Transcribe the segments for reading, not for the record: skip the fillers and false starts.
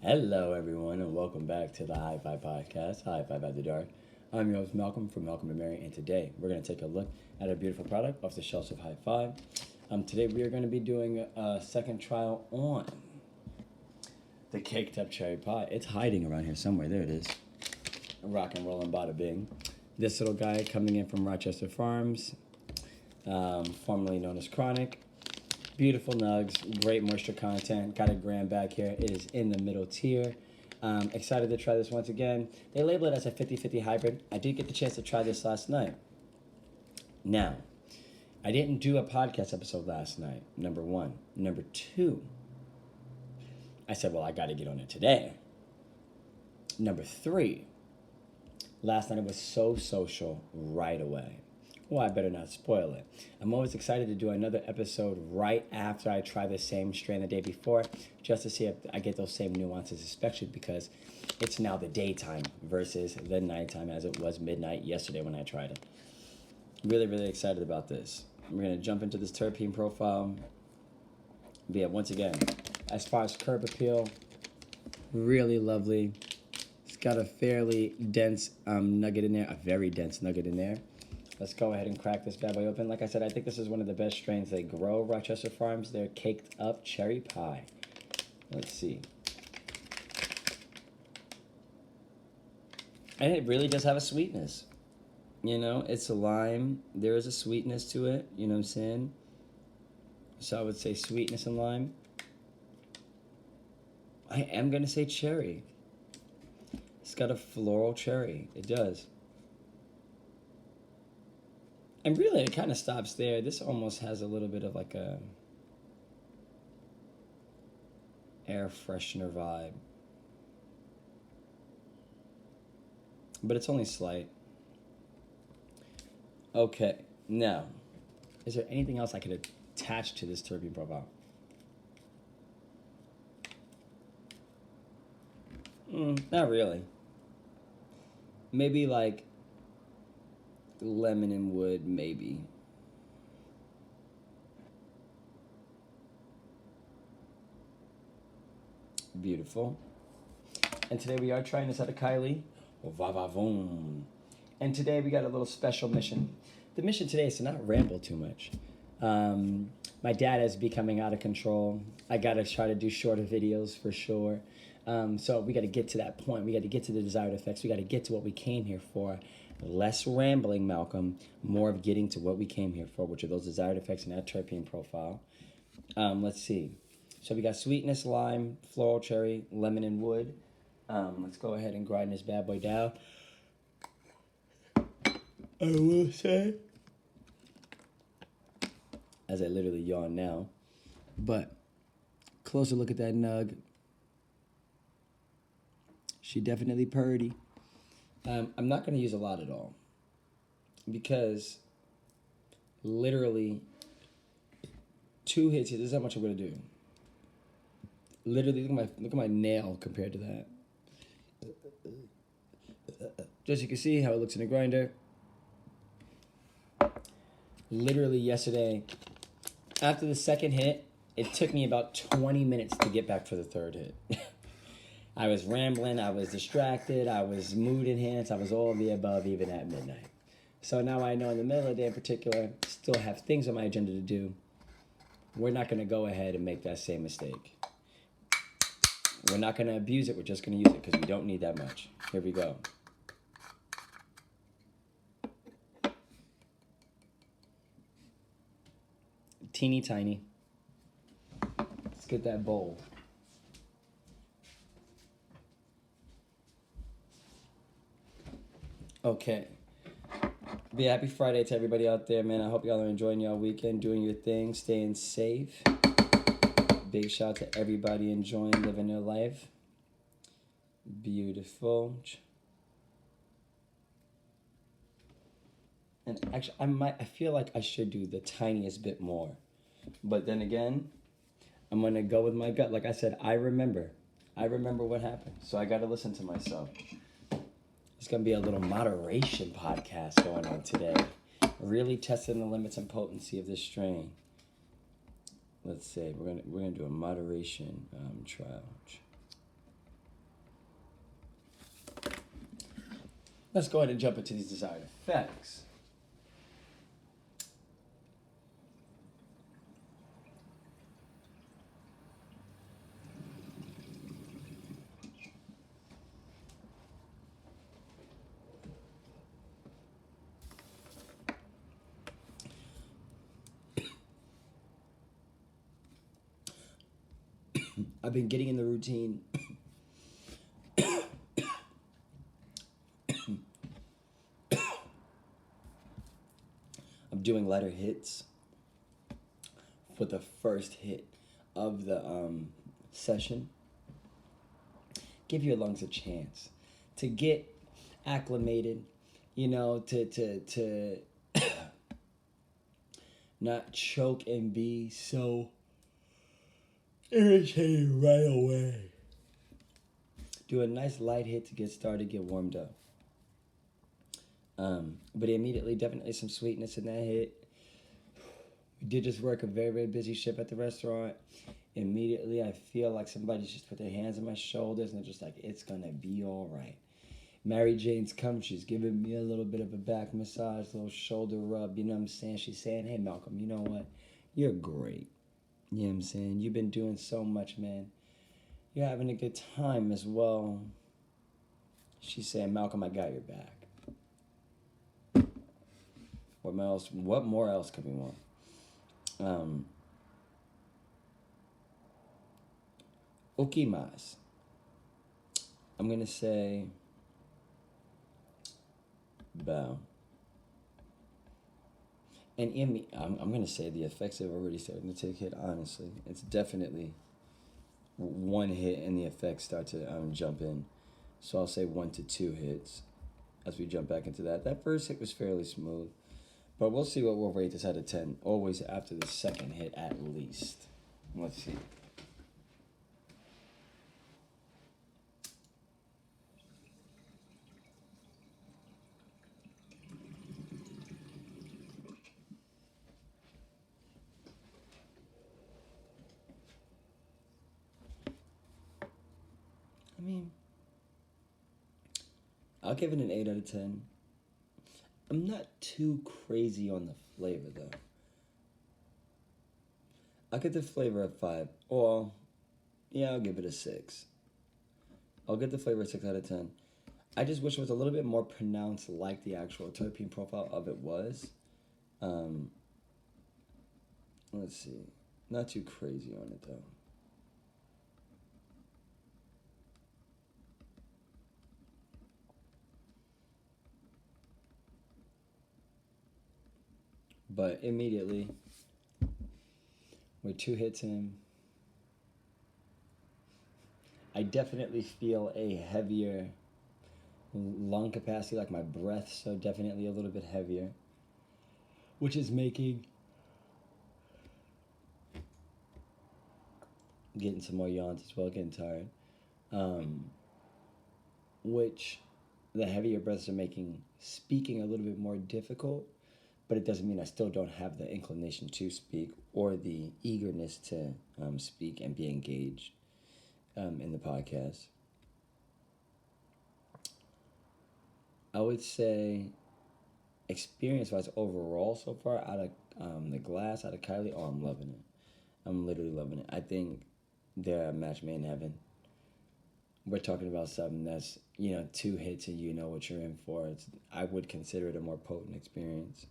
Hello, everyone, and welcome back to the HIGH-5 podcast, HIGH-5 After Dark. I'm your host, Malcolm, from Malcolm&Mary, and today we're going to take a look at a beautiful product off the shelves of HIGH-5. Today we are going to be doing a second trial on the caked up cherry pie. It's hiding around here somewhere. There it is. Rock and rollin' bada bing. This little guy coming in from Rochester Farms, formerly known as Chronic. Beautiful nugs, great moisture content. Got a gram bag here. It is in the middle tier. Excited to try this once again. They label it as a 50-50 hybrid. I did get the chance to try this last night. Now, I didn't do a podcast episode last night, number one. Number two, I said, well, I got to get on it today. Number three, last night it was so social right away. Well, I better not spoil it. I'm always excited to do another episode right after I try the same strain the day before, just to see if I get those same nuances, especially because it's now the daytime versus the nighttime as it was midnight yesterday when I tried it. Really, really excited about this. We're going to jump into this terpene profile. But yeah, once again, as far as curb appeal, really lovely. It's got a fairly dense nugget in there, a very dense nugget in there. Let's go ahead and crack this bad boy open. Like I said, I think this is one of the best strains they grow, Rochester Farms. They're caked up cherry pie. Let's see. And it really does have a sweetness. You know, it's a lime. There is a sweetness to it. You know what I'm saying? So I would say sweetness and lime. I am going to say cherry. It's got a floral cherry. It does. And really, it kind of stops there. This almost has a little bit of like a air freshener vibe. But it's only slight. Okay, now, is there anything else I could attach to this terpene profile? Not really. Maybe like lemon and wood, maybe. Beautiful. And today we are trying this out of Kylie. Va-va-voom. And today we got a little special mission. The mission today is to not ramble too much. My dad is becoming out of control. I got to try to do shorter videos for sure. So we got to get to that point. We got to get to the desired effects. We got to get to what we came here for. Less rambling, Malcolm, more of getting to what we came here for, which are those desired effects in that terpene profile. Let's see. So we got sweetness, lime, floral cherry, lemon, and wood. Let's go ahead and grind this bad boy down. I will say, as I literally yawn now, but closer look at that nug. She definitely purdy. I'm not going to use a lot at all because literally 2 hits here. This is how much I'm going to do. Literally, look at my nail compared to that. Just you can see how it looks in the grinder. Literally yesterday, after the second hit, it took me about 20 minutes to get back for the third hit. I was rambling, I was distracted, I was mood enhanced, I was all of the above even at midnight. So now I know in the middle of the day in particular, still have things on my agenda to do. We're not going to go ahead and make that same mistake. We're not going to abuse it, we're just going to use it because we don't need that much. Here we go. Teeny tiny. Let's get that bowl. Okay. Be happy Friday to everybody out there, man. I hope y'all are enjoying y'all weekend, doing your thing, staying safe. Big shout out to everybody enjoying living their life. Beautiful. And actually, I feel like I should do the tiniest bit more. But then again, I'm going to go with my gut. Like I said, I remember what happened. So I got to listen to myself. It's going to be a little moderation podcast going on today. Really testing the limits and potency of this strain. Let's see. We're gonna do a moderation trial. let's go ahead and jump into these desired effects. I've been getting in the routine. I'm doing lighter hits for the first hit of the session. Give your lungs a chance to get acclimated, to not choke and be so irritated right away. Do a nice light hit to get started, get warmed up. But immediately, definitely some sweetness in that hit. We did just work a very, very busy shift at the restaurant. Immediately, I feel like somebody's just put their hands on my shoulders and they're just like, it's gonna be all right. Mary Jane's come. She's giving me a little bit of a back massage, a little shoulder rub. You know what I'm saying? She's saying, hey, Malcolm, you know what? You're great. You know what I'm saying? You've been doing so much, man. You're having a good time as well. She's saying, Malcolm, I got your back. What more else could we want? Okimas. I'm going to say bow. And I'm going to say the effects have already started to take hit, honestly. It's definitely one hit and the effects start to jump in. So I'll say 1 to 2 hits as we jump back into that. That first hit was fairly smooth. But we'll see what we'll rate this out of 10. Always after the second hit at least. Let's see. I mean, I'll give it an 8 out of 10. I'm not too crazy on the flavor, though. I'll get the flavor at 5. Well, yeah, I'll give it a 6. I'll get the flavor at 6 out of 10. I just wish it was a little bit more pronounced like the actual terpene profile of it was. Let's see. Not too crazy on it, though. But immediately, with 2 hits in, I definitely feel a heavier lung capacity, like my breath, so definitely a little bit heavier, which is making getting some more yawns as well, getting tired. Which the heavier breaths are making speaking a little bit more difficult, but it doesn't mean I still don't have the inclination to speak or the eagerness to speak and be engaged in the podcast. I would say, experience-wise, overall so far, out of the glass, out of Kylie, oh, I'm loving it. I'm literally loving it. I think they're a match made in heaven. We're talking about something that's, 2 hits and you know what you're in for. I would consider it a more potent experience.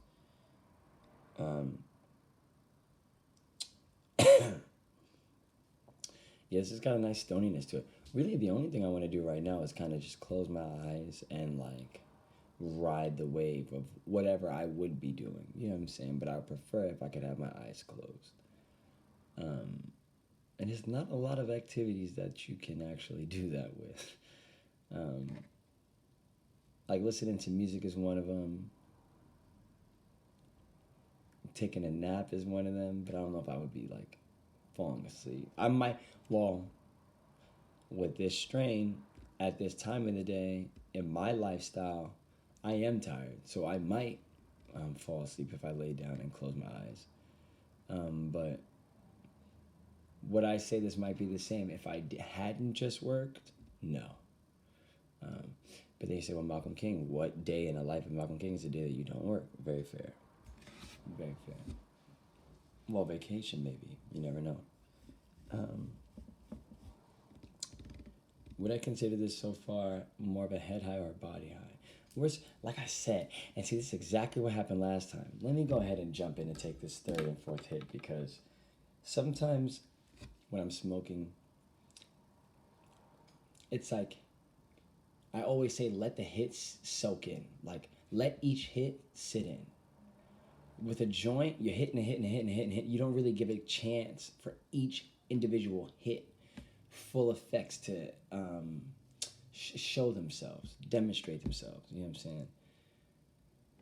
Yeah, this has got a nice stoniness to it. Really, the only thing I want to do right now is kind of just close my eyes and, ride the wave of whatever I would be doing. You know what I'm saying? But I would prefer if I could have my eyes closed. And there's not a lot of activities that you can actually do that with. Like listening to music is one of them. Taking a nap is one of them, but I don't know if I would be falling asleep. I might, with this strain, at this time of the day, in my lifestyle, I am tired. So I might fall asleep if I lay down and close my eyes. But would I say this might be the same if I hadn't just worked? No. But then you say, well, Malcolm King, what day in the life of Malcolm King is the day that you don't work? Very fair. Very fair. Well, vacation maybe. You never know. Would I consider this so far more of a head high or a body high? Where's, like I said, and see, this is exactly what happened last time. Let me go ahead and jump in and take this third and fourth hit, because sometimes when I'm smoking, it's like, I always say, let the hits soak in. Like, let each hit sit in. With a joint, you're hitting and hitting and hitting and hitting and hitting. You don't really give it a chance for each individual hit, full effects to show themselves, demonstrate themselves. You know what I'm saying?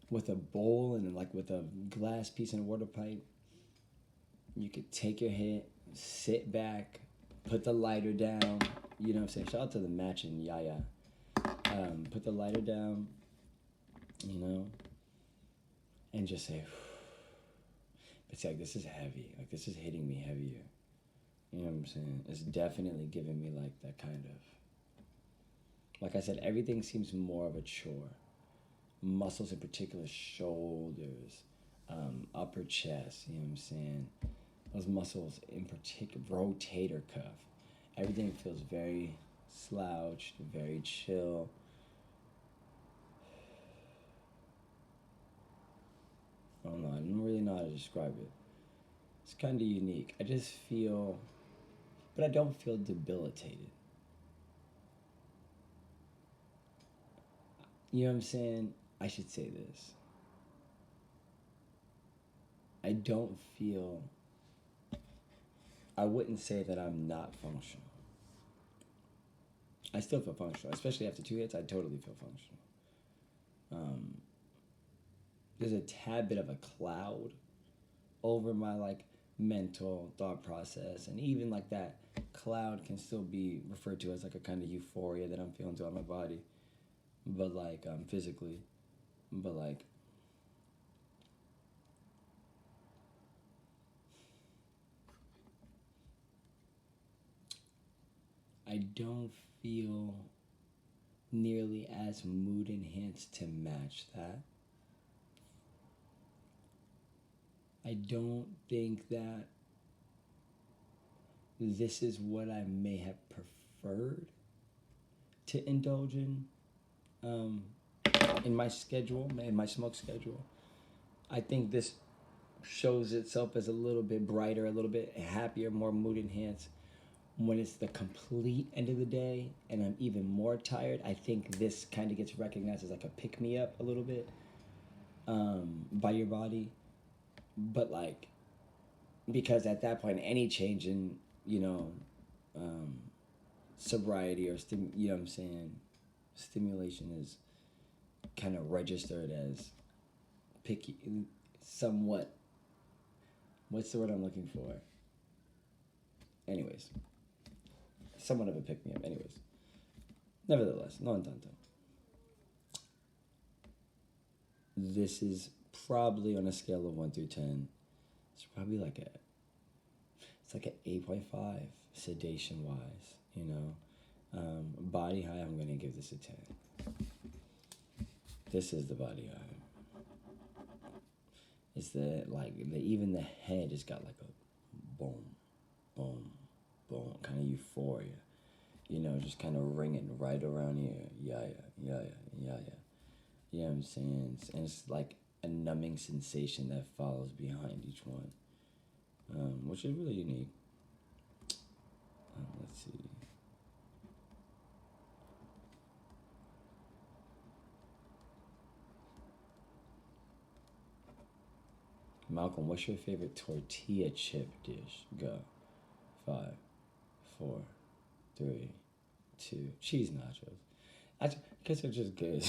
With a bowl and like with a glass piece and a water pipe, you could take your hit, sit back, put the lighter down. You know what I'm saying? Shout out to the matching yaya. Put the lighter down, you know, and just say, but see, like, this is heavy. Like, this is hitting me heavier. You know what I'm saying? It's definitely giving me like that kind of, like I said, everything seems more of a chore. Muscles in particular, shoulders, upper chest, you know what I'm saying? Those muscles in particular, rotator cuff. Everything feels very slouched, very chill. I don't know. I don't really know how to describe it. It's kind of unique. I just feel, but I don't feel debilitated. You know what I'm saying? I should say this. I don't feel, I wouldn't say that I'm not functional. I still feel functional, especially after 2 hits. I totally feel functional. There's a tad bit of a cloud over my like mental thought process, and even like that cloud can still be referred to as like a kind of euphoria that I'm feeling throughout my body, but like physically, but like I don't feel nearly as mood enhanced to match that. I don't think that this is what I may have preferred to indulge in my schedule, in my smoke schedule. I think this shows itself as a little bit brighter, a little bit happier, more mood enhanced. When it's the complete end of the day and I'm even more tired, I think this kind of gets recognized as like a pick me up a little bit by your body. But like, because at that point, any change in, you know, sobriety or you know what I'm saying, stimulation is kind of registered as picky, somewhat. What's the word I'm looking for? Anyways, somewhat of a pick me up. Anyways, nevertheless, non tanto. This is probably on a scale of 1 through 10. It's probably like it's like an 8.5 sedation wise, you know. Body high, I'm gonna give this a 10. This is the body high. It's even the head has got like a boom, boom, boom, kind of euphoria, you know, just kind of ringing right around here. Yeah. You know what I'm saying? And it's like a numbing sensation that follows behind each one, which is really unique. Let's see. Malcolm, what's your favorite tortilla chip dish? Go. 5, 4, 3, 2. Cheese nachos. I guess they're just good.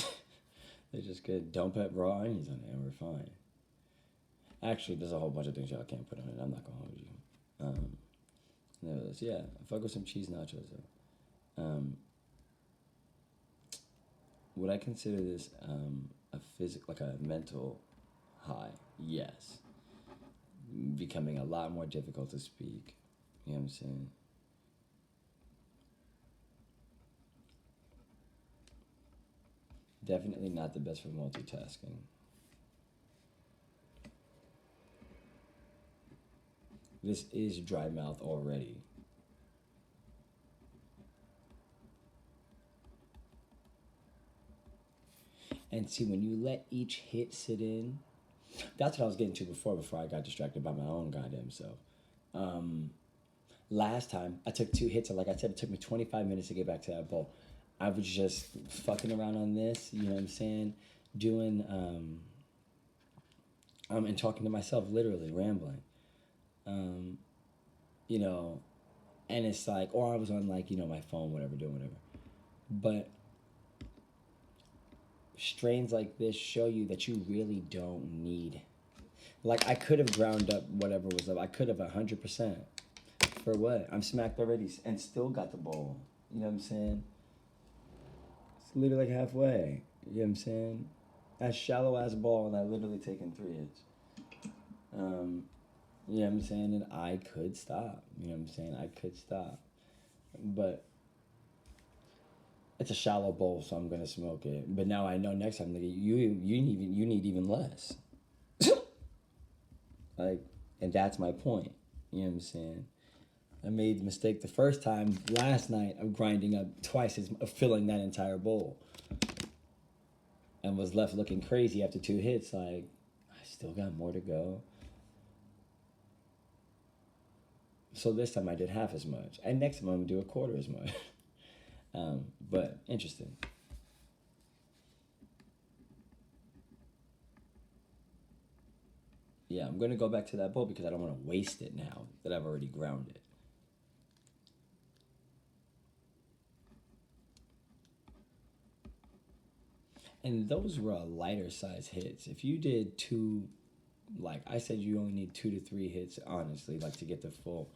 They're just good. Don't put raw onions on it and we're fine. Actually, there's a whole bunch of things y'all can't put on it. I'm not going to hold you. Nevertheless, yeah, fuck with some cheese nachos though. Would I consider this like a mental high? Yes. Becoming a lot more difficult to speak. You know what I'm saying? Definitely not the best for multitasking. This is dry mouth already. And see, when you let each hit sit in, that's what I was getting to before I got distracted by my own goddamn self. Last time, I took 2 hits, and like I said, it took me 25 minutes to get back to that bowl. I was just fucking around on this, you know what I'm saying? Doing, and talking to myself, literally, rambling. You know, and it's like, or I was on, like, you know, my phone, whatever, doing whatever. But strains like this show you that you really don't need. Like, I could have ground up whatever was up. I could have 100%. For what? I'm smacked already and still got the bowl. You know what I'm saying? It's literally like halfway. You know what I'm saying? That shallow ass ball, and I literally taken 3 hits. You know what I'm saying? And I could stop. You know what I'm saying? I could stop. But it's a shallow bowl, so I'm gonna smoke it. But now I know next time, nigga, you need even less. Like, and that's my point. You know what I'm saying? I made the mistake the first time last night of grinding up twice of filling that entire bowl, and was left looking crazy after 2 hits. Like, I still got more to go. So this time I did half as much, and next time I'm gonna do a quarter as much. But interesting. Yeah, I'm gonna go back to that bowl because I don't want to waste it now that I've already ground it. And those were lighter size hits. If you did 2, like I said, you only need 2 to 3 hits, honestly, like to get the full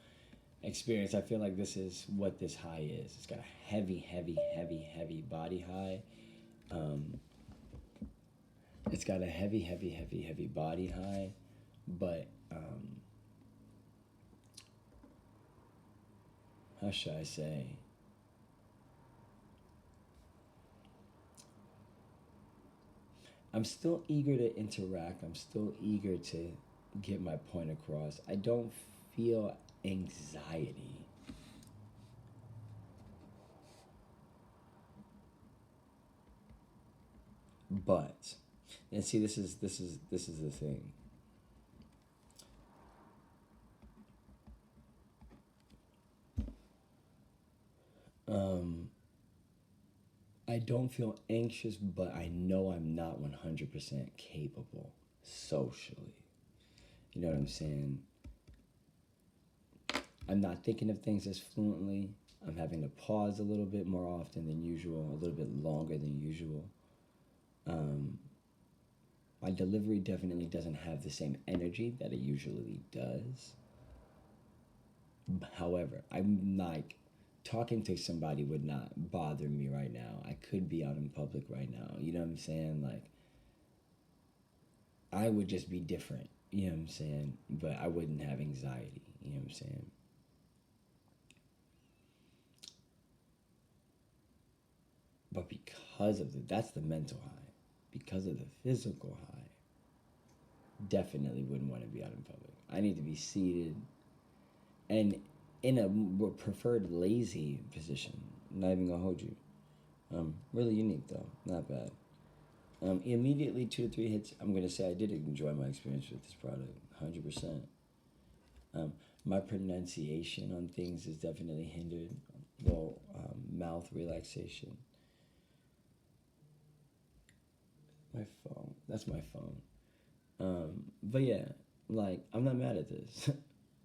experience. I feel like this is what this high is. It's got a heavy, heavy, heavy, heavy body high. It's got a heavy, heavy, heavy, heavy body high, but how should I say? I'm still eager to interact. I'm still eager to get my point across. I don't feel anxiety. But, and see, this is the thing. I don't feel anxious, but I know I'm not 100% capable socially. You know what I'm saying? I'm not thinking of things as fluently. I'm having to pause a little bit more often than usual, a little bit longer than usual. My delivery definitely doesn't have the same energy that it usually does. However, I'm like, talking to somebody would not bother me right now. I could be out in public right now. You know what I'm saying? Like, I would just be different. You know what I'm saying? But I wouldn't have anxiety. You know what I'm saying? But because of that's the mental high. Because of the physical high, definitely wouldn't want to be out in public. I need to be seated and in a preferred lazy position. I'm not even gonna hold you. Really unique though, not bad. Immediately 2 to 3 hits. I'm gonna say I did enjoy my experience with this product, 100%. My pronunciation on things is definitely hindered. Well, mouth relaxation. My phone. That's my phone. But yeah, like, I'm not mad at this.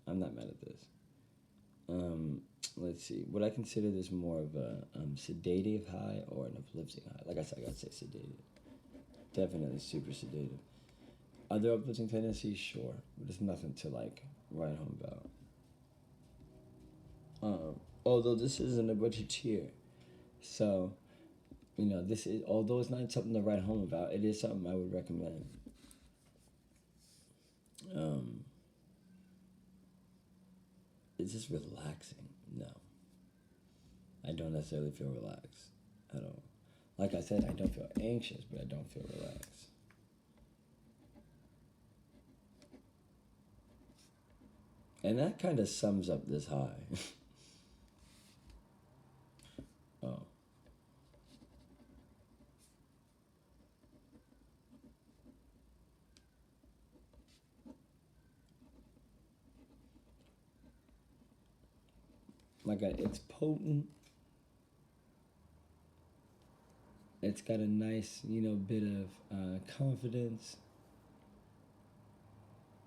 I'm not mad at this. Let's see. Would I consider this more of a sedative high or an uplifting high? Like I said, I gotta say sedative. Definitely super sedative. Are there uplifting tendencies? Sure. But there's nothing to, like, write home about. Although this isn't a budget tier. So, you know, this is, although it's not something to write home about, it is something I would recommend. Is this relaxing? No. I don't necessarily feel relaxed at all. Like I said, I don't feel anxious, but I don't feel relaxed. And that kind of sums up this high. Oh. It's potent. It's got a nice, bit of confidence.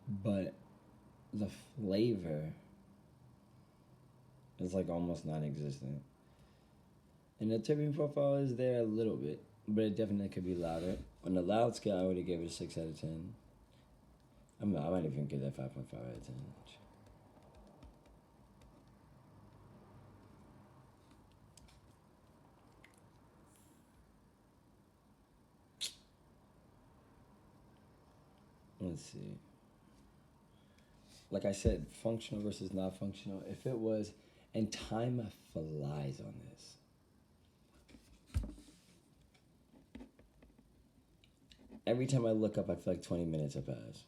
But the flavor is like almost non-existent. And the terpene profile is there a little bit, but it definitely could be louder. On the loud scale, I would have given it a 6 out of 10. I might even give that 5.5 out of 10. Let's see. Like I said, functional versus not functional. If it was, and time flies on this. Every time I look up, I feel like 20 minutes have passed.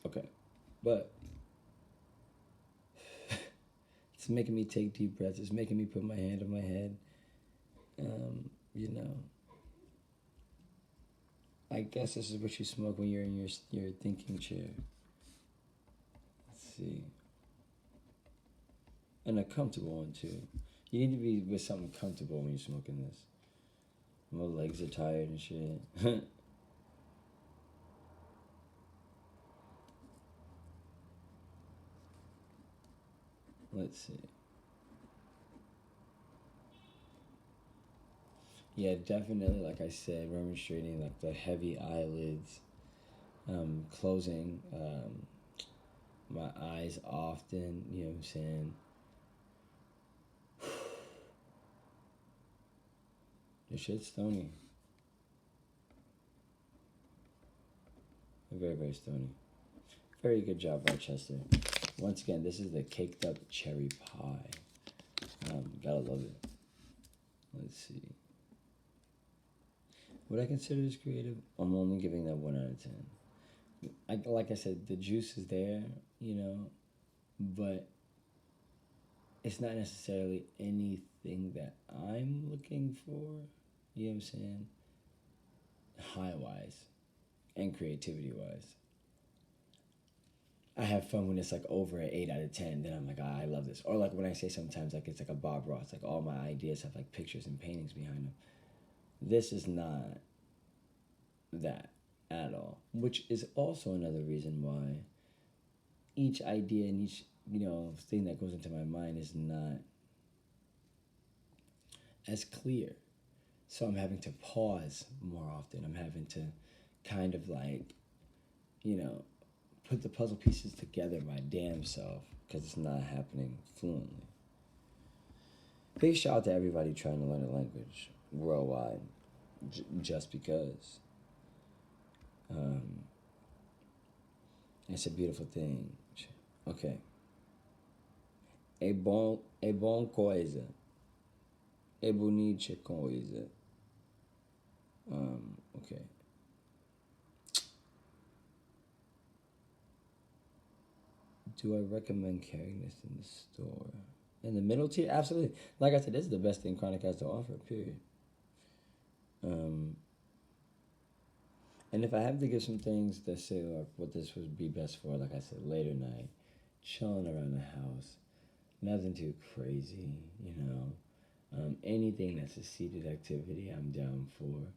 Okay, but it's making me take deep breaths. It's making me put my hand on my head. I guess this is what you smoke when you're in your thinking chair. Let's see. And a comfortable one, too. You need to be with something comfortable when you're smoking this. My legs are tired and shit. Let's see. Yeah, definitely, like I said, remonstrating, like the heavy eyelids, closing my eyes often, you know what I'm saying? This shit's stony. Very, very stony. Very good job, Rochester. Once again, this is the caked up cherry pie. Gotta love it. Let's see. Would I consider this creative? I'm only giving that 1 out of 10. Like I said, the juice is there, but it's not necessarily anything that I'm looking for. You know what I'm saying? High-wise and creativity-wise. I have fun when it's like over an 8 out of 10. Then I'm like, I love this. Or like when I say sometimes like it's like a Bob Ross, like all my ideas have like pictures and paintings behind them. This is not that at all, which is also another reason why each idea and each thing that goes into my mind is not as clear. So I'm having to pause more often. I'm having to kind of like put the puzzle pieces together my damn self because it's not happening fluently. Big shout out to everybody trying to learn a language worldwide just because it's a beautiful thing. Okay. É bom coisa. É bonita coisa. Okay. Do I recommend carrying this in the store? In the middle tier? Absolutely. Like I said, this is the best thing Chronic has to offer, period. And if I have to give some things that say like what this would be best for, like I said, later night, chilling around the house, nothing too crazy, anything that's a seated activity, I'm down for.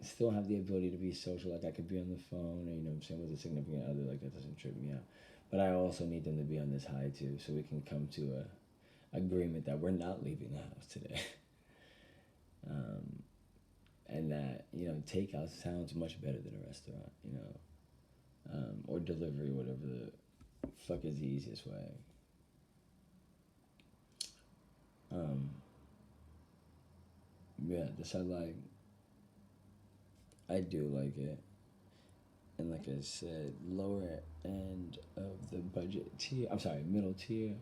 Still have the ability to be social, like I could be on the phone, or I'm saying, with a significant other, like that doesn't trip me out. But I also need them to be on this high too, so we can come to a agreement that we're not leaving the house today. And that takeout sounds much better than a restaurant, or delivery, whatever the fuck is the easiest way. Yeah, this I do like it. And like I said, lower end of the budget tier. I'm sorry, middle tier.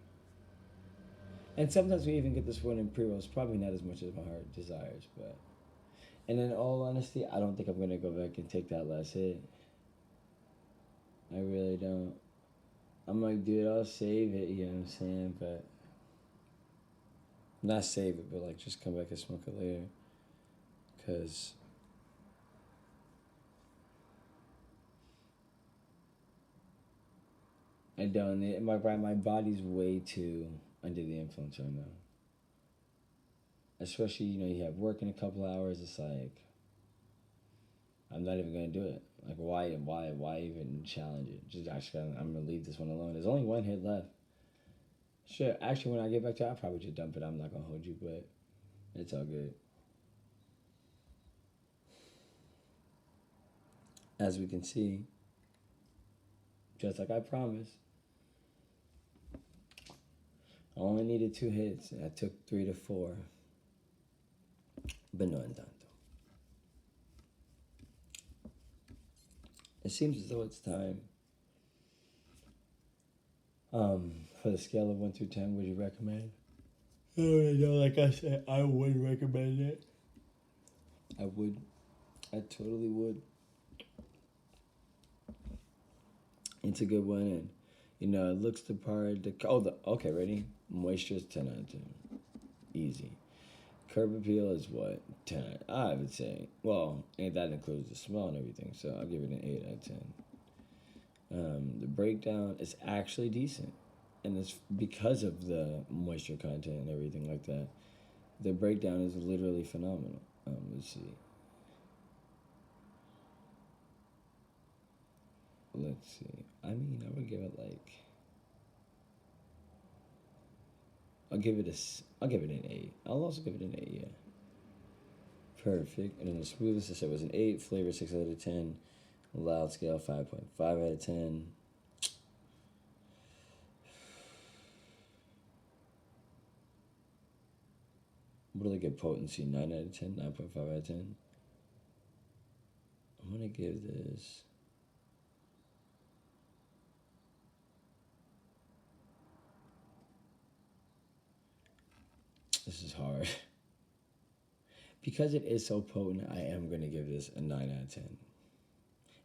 And sometimes we even get this one in pre-rolls. Probably not as much as my heart desires, but. And in all honesty, I don't think I'm gonna go back and take that last hit. I really don't. I'm like, dude, I'll save it. You know what I'm saying? But not save it, but like just come back and smoke it later. Cause I don't. My body's way too under the influence right now. Especially, you have work in a couple of hours. It's like I'm not even gonna do it. Like why even challenge it? Just actually, I'm gonna leave this one alone. There's only one hit left. Sure, actually, when I get back to it, I'll probably just dump it. I'm not gonna hold you, but it's all good. As we can see, just like I promised, I only needed 2 hits. I took 3 to 4. But no en tanto. It seems as though it's time. For the scale of 1 through 10, would you recommend? Oh, no, like I said, I would recommend it. I would. I totally would. It's a good one, and it looks the part. Okay, ready? Moisture is 10 out of 10. Easy. Curb appeal is what? 10. I would say. Well, and that includes the smell and everything, so I'll give it an 8 out of 10. The breakdown is actually decent, and it's because of the moisture content and everything like that. The breakdown is literally phenomenal. Let's see. I mean, I would give it like. I'll give it an 8. I'll also give it an 8, yeah. Perfect. And then the smoothness, I said, was an 8. Flavor, 6 out of 10. Loud scale, 5.5 out of 10. Really good potency, 9 out of 10, 9.5 out of 10. I'm going to give this. This is hard. Because it is so potent, I am going to give this a 9 out of 10.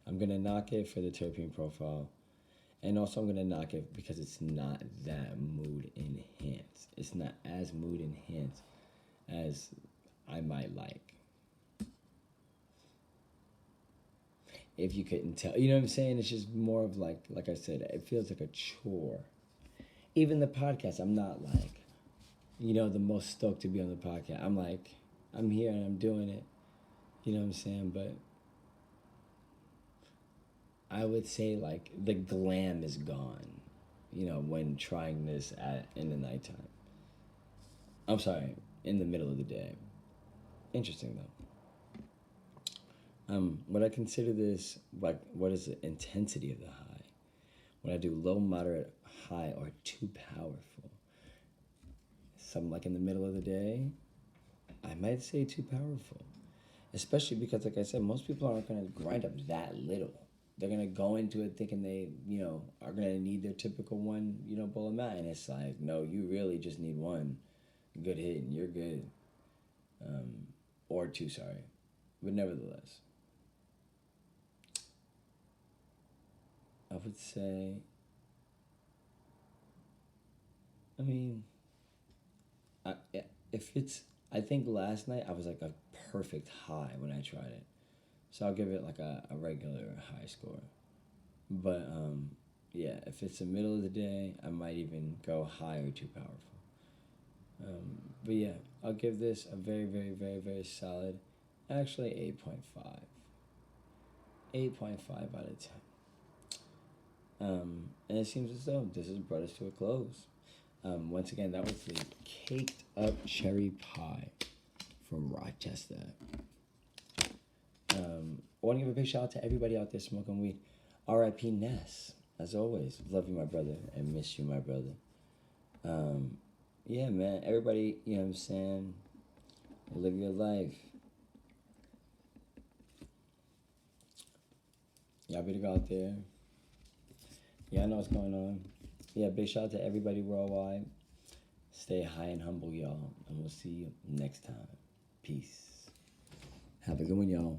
I'm going to knock it for the terpene profile. And also I'm going to knock it because it's not that mood enhanced. It's not as mood enhanced as I might like. If you couldn't tell. You know what I'm saying? It's just more of like I said, it feels like a chore. Even the podcast, I'm not like, the most stoked to be on the podcast. I'm like, I'm here and I'm doing it. You know what I'm saying? But I would say like the glam is gone, when trying this in the nighttime. I'm sorry, in the middle of the day. Interesting though. Would I consider this like what is the intensity of the high? When I do low, moderate, high, or too powerful? Something like in the middle of the day, I might say too powerful. Especially because, like I said, most people aren't going to grind up that little. They're going to go into it thinking they, are going to need their typical one, bowl of mat. And it's like, no, you really just need one good hit and you're good. Or 2, sorry. But nevertheless, I would say, I mean, I think last night I was like a perfect high when I tried it. So I'll give it like a regular high score. But, yeah, if it's the middle of the day, I might even go high or too powerful. But yeah, I'll give this a very, very, very, very solid, actually 8.5. 8.5 out of 10. And it seems as though this has brought us to a close. Once again, that was the caked up cherry pie from Rochester. I want to give a big shout out to everybody out there smoking weed. R.I.P. Ness. As always, love you, my brother, and miss you, my brother. Yeah, man, everybody, you know what I'm saying? Live your life. Y'all better go out there Y'all know what's going on. Yeah, big shout out to everybody worldwide. Stay high and humble, y'all. And we'll see you next time. Peace. Have a good one, y'all.